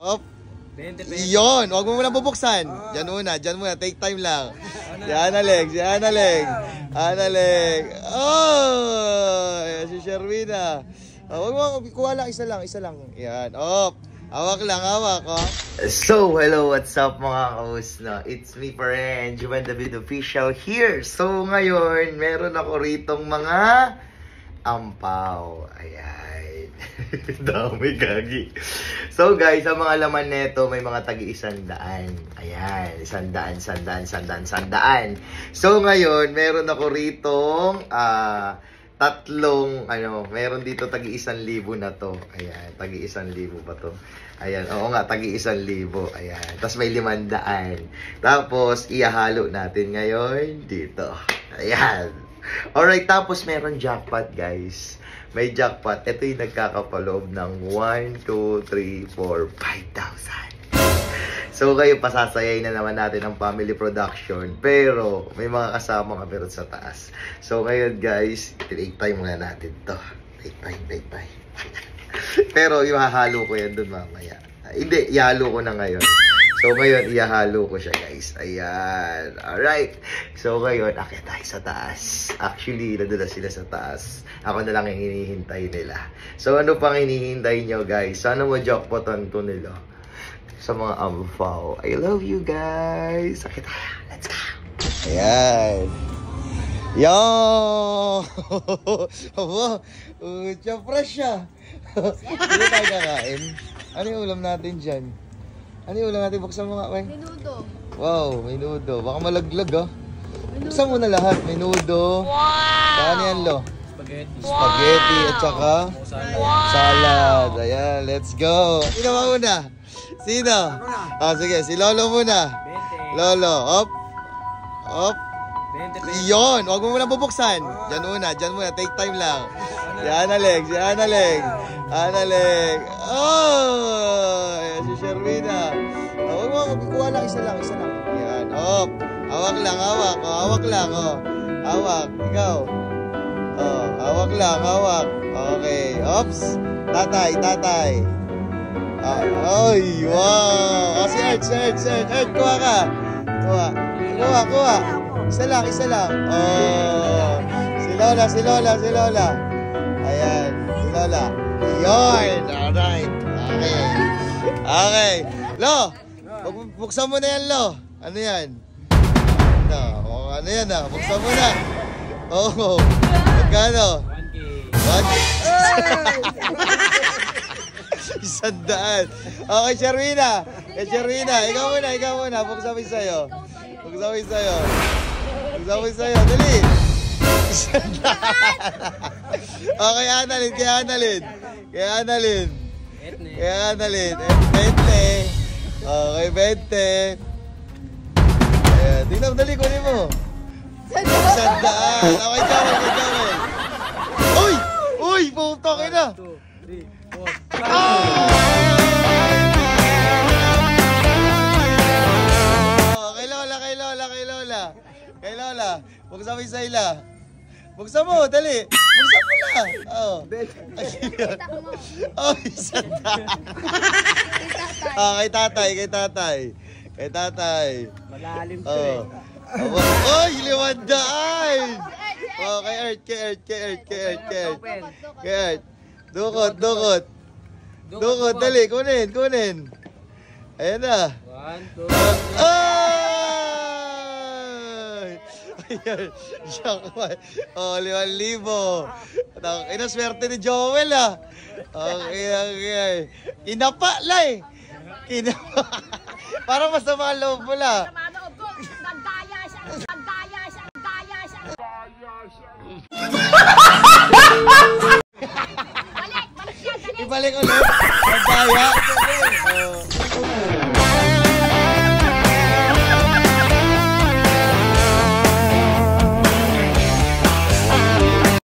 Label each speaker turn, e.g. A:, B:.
A: Up. 20 pesos. Yun, huwag mo muna bubuksan. Diyan muna, take time lang. Yan, Alex. Oh, si Sherwina. Huwag mo, kuha lang, isa lang. Yan, up. Hawak lang. Oh. So, hello, what's up mga kaus? No? It's me pa rin, Juven David Official here. So, ngayon, meron ako ritong mga ampaw. Ayan. Dami gagi. So guys, ang mga laman nito may mga tagi-100. Ayan, 100. So ngayon, meron ako ritong tatlong meron dito tagi-1,000 na to. Ayan, tagi-1,000 ba to? Ayan, oo nga, tagi-1,000. Ayan, tapos may 500. Tapos ihahalo natin ngayon dito. Ayan. Alright, tapos meron jackpot guys. May jackpot. Ito yung nagkakapaloob ng 1, 2, 3, 4, 5,000. So kayo, pasasayay na naman natin ang family production. Pero may mga kasama ka pero sa taas. So ngayon guys, take time muna natin to. Take time. Pero ihahalo ko yan dun mamaya. Hindi, ihalo ko na ngayon. So ngayon, ihahalo ko siya guys. Ayan. Alright. So ngayon, akit tayo sa taas. Actually, nadala sila sa taas. Ako na lang yung hinihintay nila. So ano pang hinihintay nyo guys? Sana mo jackpotan to nila. Sa mga ampaw. I love you guys. Akit tayo. Let's go. Ayan. Yo! Aba, siya fresh siya. Hindi tayo kakain. Ano yung ulam natin dyan? Ano yung ulam natin? Buksan mo nga, Weng.
B: Menudo.
A: Wow, menudo. Baka malaglag, ah. Buksan mo na lahat. Menudo.
B: Wow!
A: Ano yan, Lo? Spaghetti at saka salad. Ayan, let's go. Sino ba muna? Sino? Sige, si Lolo muna. Lolo, up. Yun, huwag mo muna bubuksan. Diyan muna, take time lang. Yan, Alex. Oh, si Sherwina. Huwag mo, kuha lang, isa lang. Yan, up. Hawak lang. Hawak, ikaw. Oh, hawak lang. Okay, ops. Tatay. Ay, wow. Si Ert, kuha ka. Kuha. Isa lang. Oh, si Lola. Ayan, si Lola. Yun, alright. Okay. Lo, buksan mo na yan, Lo. Ano yan? Ano yan, buksan mo na. Oh, magkano? 1K. 100. Okay, Sherwina. Ikaw muna. Buksan mo sa'yo. Dali. 100. Okay, Kaya Annalyn. 20. Okay, 20. Ayan, tingnan mo, dali, kunin mo. 100. Okay, Jawel. Uy, putok na. 1, 2, 3, 4. Kay Lola. Buksan mo yung Sayla. Buksan mo, dali. Buksan mo na. Oh. Oh, isa na. Kay tatay. Malalim to eh. Oy, 500. Oh, kay Ert. Dukot. Dali, kunin. Ayan na. 1, 2, 3. Ayan, jackpot. Oh, 5,000. Inaswerte ni Joel, ah. Okay. Kinapa, Lay. Parang masama ang loob mo, la.
B: Nagdaya siya.
A: Ibalik ulit. Nagdaya.